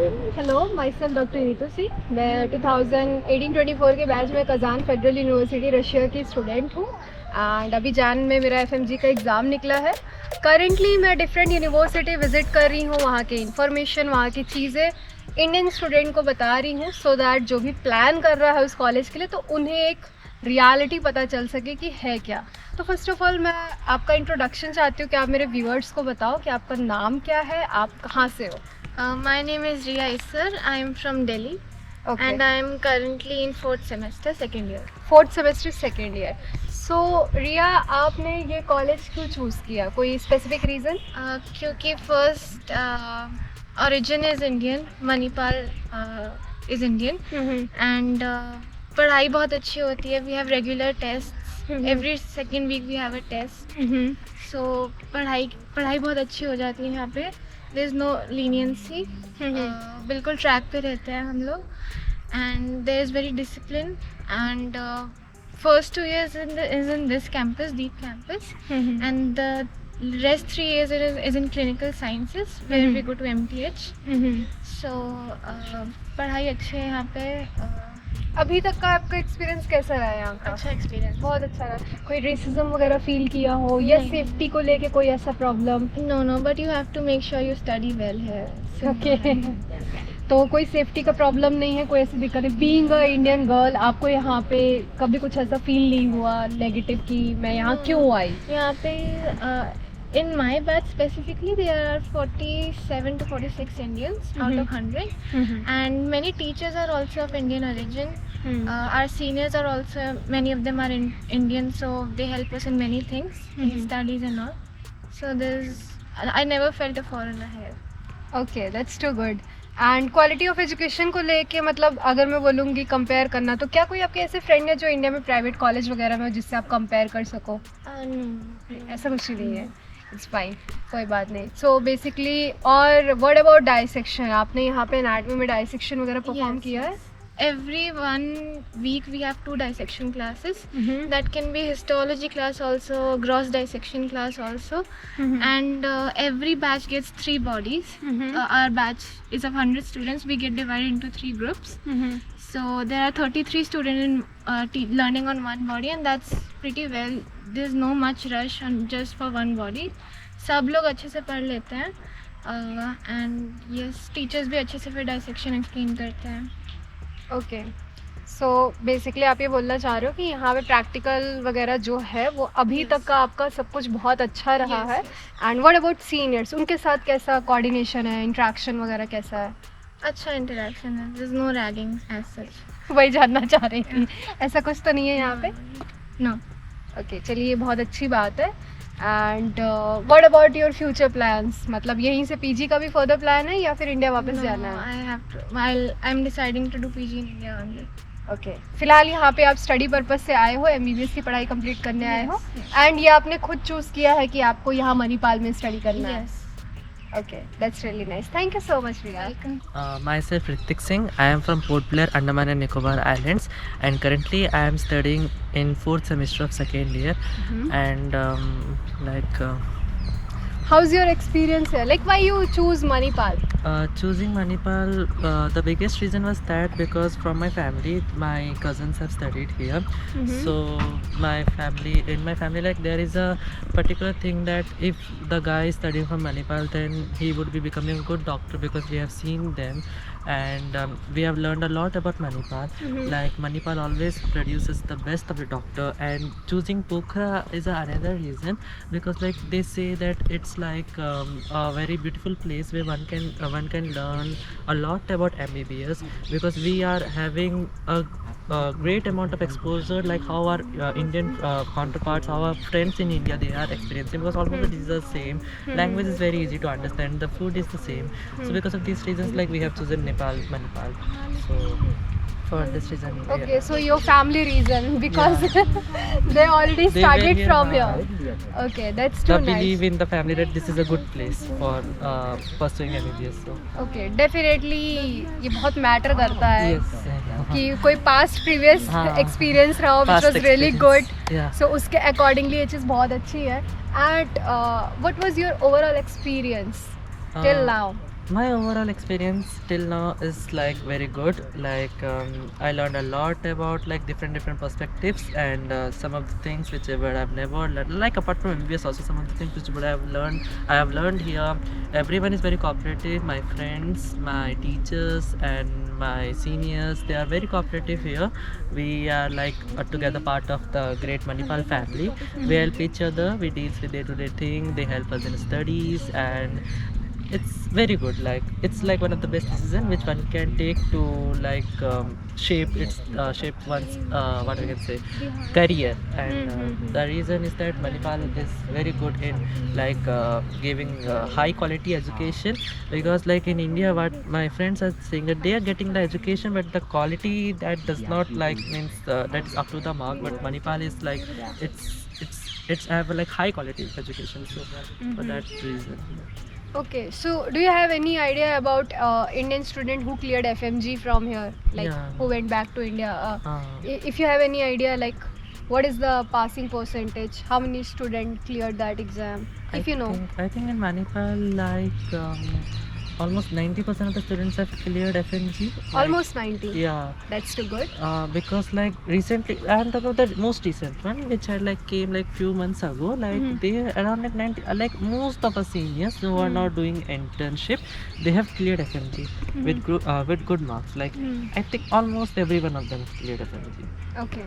Hello, myself doctor Neetu C. मैं 2018-24 के batch में कज़ान फेडरल यूनिवर्सिटी रशिया की स्टूडेंट हूँ एंड अभी जान में मेरा एफएमजी का एग्ज़ाम निकला है। करंटली मैं डिफरेंट यूनिवर्सिटी विज़िट कर रही हूँ, वहाँ के इन्फॉर्मेशन, वहाँ की चीज़ें इंडियन स्टूडेंट को बता रही हूँ सो दैट जो भी प्लान कर रहा है उस कॉलेज के लिए तो उन्हें एक रियलिटी पता चल सके कि है क्या। तो फर्स्ट ऑफ ऑल मैं आपका इंट्रोडक्शन चाहती हूँ कि आप मेरे व्यूअर्स को बताओ कि आपका नाम क्या है, आप कहाँ से हो। My name is Riya Isar. I am from Delhi. Okay. And I am currently in 4th semester, 2nd year. 4th semester second year. So Riya, आपने ये कॉलेज क्यों चूज़ किया, कोई स्पेसिफिक रीज़न? क्योंकि first origin is Indian, Manipal is Indian, and पढ़ाई बहुत अच्छी होती है. We have regular tests. Every second week we have a test. So पढ़ाई बहुत अच्छी हो जाती है यहाँ पे. There is no leniency. बिल्कुल ट्रैक पे रहते हैं हम लोग. And there is very discipline. And first 2 years is in this campus, Deep campus. And the rest 3 years is in clinical sciences, where we go to MTH. So पढ़ाई अच्छी है यहाँ पे. अभी तक का आपका एक्सपीरियंस कैसा रहा है यहाँ का? अच्छा एक्सपीरियंस. बहुत अच्छा रहा। कोई रेसिज्म वगैरह फील किया हो या सेफ्टी को लेके कोई ऐसा problem? No, but you have to make sure you study well here. Okay. तो कोई सेफ्टी का प्रॉब्लम नहीं है, कोई ऐसी दिक्कत है? बीइंग अ इंडियन गर्ल, आपको यहाँ पे कभी कुछ ऐसा फील नहीं हुआ नेगेटिव कि मैं यहाँ क्यों आई? यहाँ पे in my batch specifically there are 47 to 46 Indians out of 100. And many teachers are also of Indian origin. Our seniors are also, many of them are Indian, so they help us in many things, in studies and all. So I never felt a foreigner here. Okay, that's too good. And quality of education को लेके, मतलब अगर मैं बोलूँगी compare करना, तो क्या कोई आपके ऐसे फ्रेंड है जो इंडिया में प्राइवेट कॉलेज वगैरह में हो जिससे आप कंपेयर कर सको? No. ऐसा कुछ नहीं है, इट्स फाइन, कोई बात नहीं। सो बेसिकली, और व्हाट अबाउट डाइसेक्शन? आपने यहाँ पे एनाटॉमी में डाइसेक्शन वगैरह परफॉर्म Yes, किया है? yes. Every 1 week we have 2 dissection classes. That can be histology class also, gross dissection class also. And every batch gets 3 bodies. Our batch is of 100 students. We get divided into 3 groups. So there are 33 students in learning on one body, and that's pretty well. There's no much rush on just for one body. सब लोग अच्छे से पढ़ लेते हैं. And yes, teachers भी अच्छे से फिर dissection explain करते हैं. ओके, सो बेसिकली आप ये बोलना चाह रहे हो कि यहाँ पे प्रैक्टिकल वगैरह जो है वो अभी तक का आपका सब कुछ बहुत अच्छा रहा है। एंड व्हाट अबाउट सीनियर्स, उनके साथ कैसा कोऑर्डिनेशन है, इंटरेक्शन वगैरह कैसा है? अच्छा इंटरेक्शन है. There's no ragging as such. वही जानना चाह रही थी, ऐसा कुछ तो नहीं है यहाँ पे? No. ओके, चलिए, बहुत अच्छी बात है। And what about your future plans, मतलब यहीं से पीजी का भी फर्दर प्लान है या फिर इंडिया वापस जाना है? I have to. While I'm deciding to do PG in India only. Okay, फिलहाल यहाँ पे आप स्टडी पर्पस से आए हो, एमबीबीएस की पढ़ाई कंप्लीट करने आए हो, एंड ये आपने खुद चूज़ किया है कि आपको यहाँ मणिपाल में स्टडी करना है? Yes. Okay, that's really nice. Thank you so much, Riya. Myself Ritik Singh. I am from Port Blair, Andaman and Nicobar Islands, and currently I am studying in 4th semester of 2nd year. And How's your experience here? Like, why you choose Manipal? choosing Manipal, the biggest reason was that because from my family, my cousins have studied here. So in my family, like there is a particular thing that if the guy is studying from Manipal, then he would be becoming a good doctor because we have seen them. And we have learned a lot about Manipal. Like Manipal always produces the best of the doctor, and choosing Pokhara is another reason because like they say that it's like a very beautiful place where one can learn a lot about MBBS because we are having a great amount of exposure, like how our Indian counterparts, how our friends in India they are experiencing, because almost the disease is the same. Language is very easy to understand, the food is the same. So because of these reasons, like we have chosen Manipal. So for this reason. Okay, so your family reason, because they already They started were from here, here. Okay, that's too The nice. believe in the family that this is a good place for pursuing MBBS. So Okay, definitely ये बहुत matter करता है yes. कि कोई past previous हाँ, experience रहा हो विच past was really good, experience. Yeah. सो उसके अकॉर्डिंगली ये चीज़ बहुत अच्छी है। And what was your overall experience till now? My overall experience till now is like very good. Like I learned a lot about like different perspectives, and some of the things which I would have never learned. Like apart from MBS, also some of the things which I have learned here. Everyone is very cooperative. My friends, my teachers, and my seniors, they are very cooperative here. We are like together part of the great Manipal family. We help each other. We deal with day-to-day thing. They help us in studies, and it's very good. Like it's like one of the best decision which one can take to like shape one's what we can say career. And the reason is that Manipal is very good in like giving high quality education, because like in India what my friends are saying that they are getting the education but the quality that does not like means that is up to the mark. But Manipal is like it's have a, like high quality education, so for that reason. Okay, so do you have any idea about Indian student who cleared FMG from here, like Yeah. who went back to India? Uh, If you have any idea, like what is the passing percentage? How many students cleared that exam? If you know. I think in Manipal, like almost 90% of the students have cleared FNG. Like, Almost 90. Yeah. That's too good. Because like recently, I'm talking about the most recent one, which had like came like few months ago. Like they around like 90, like most of our seniors who are not doing internship, they have cleared FMG with good marks. Like I think almost every one of them have cleared FMG. Okay.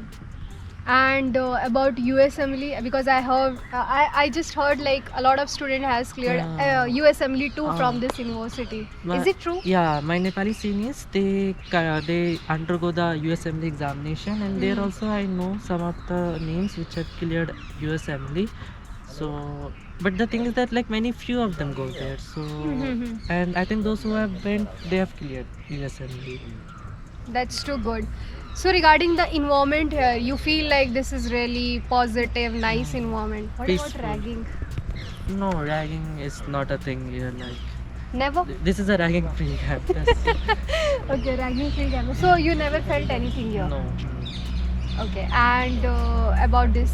And about USMLE, because I heard, I just heard like a lot of student has cleared Yeah. USMLE too from this university. Is it true? Yeah, my Nepali seniors, they undergo the USMLE examination, and there also I know some of the names which have cleared USMLE. So, but the thing is that like many few of them go there. So, and I think those who have went, they have cleared USMLE. That's too good. So regarding the environment here, you feel like this is really positive, nice environment. What Peaceful. about ragging? No, ragging is not a thing here. Like Never? this is a ragging-free campus. Okay, ragging free campus. So you never felt anything here? No. Okay, and about this,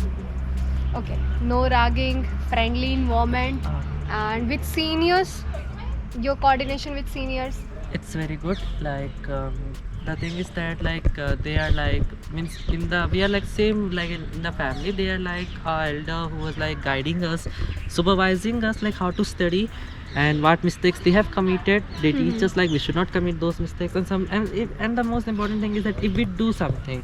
okay, no ragging, friendly environment, and with seniors, your coordination with seniors. It's very good. Like the thing is that like they are like means in the we are like same like in the family. They are like our elder who was like guiding us, supervising us like how to study and what mistakes they have committed. They teach us like we should not commit those mistakes, and and the most important thing is that if we do something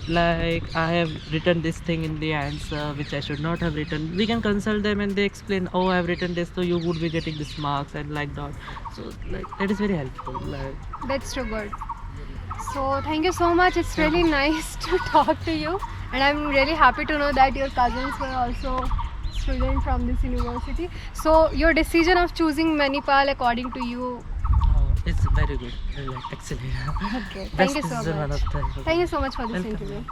like I have written this thing in the answer which I should not have written, we can consult them and they explain, oh I have written this so you would be getting this marks and like that. So like that is very helpful. Like That's too good. So thank you so much. It's really nice to talk to you, and I'm really happy to know that your cousins were also students from this university. So your decision of choosing Manipal according to you. it's very good. Like excellent. Okay. Best Thank you so decision one much. of them. Thank you so much for this Welcome. interview.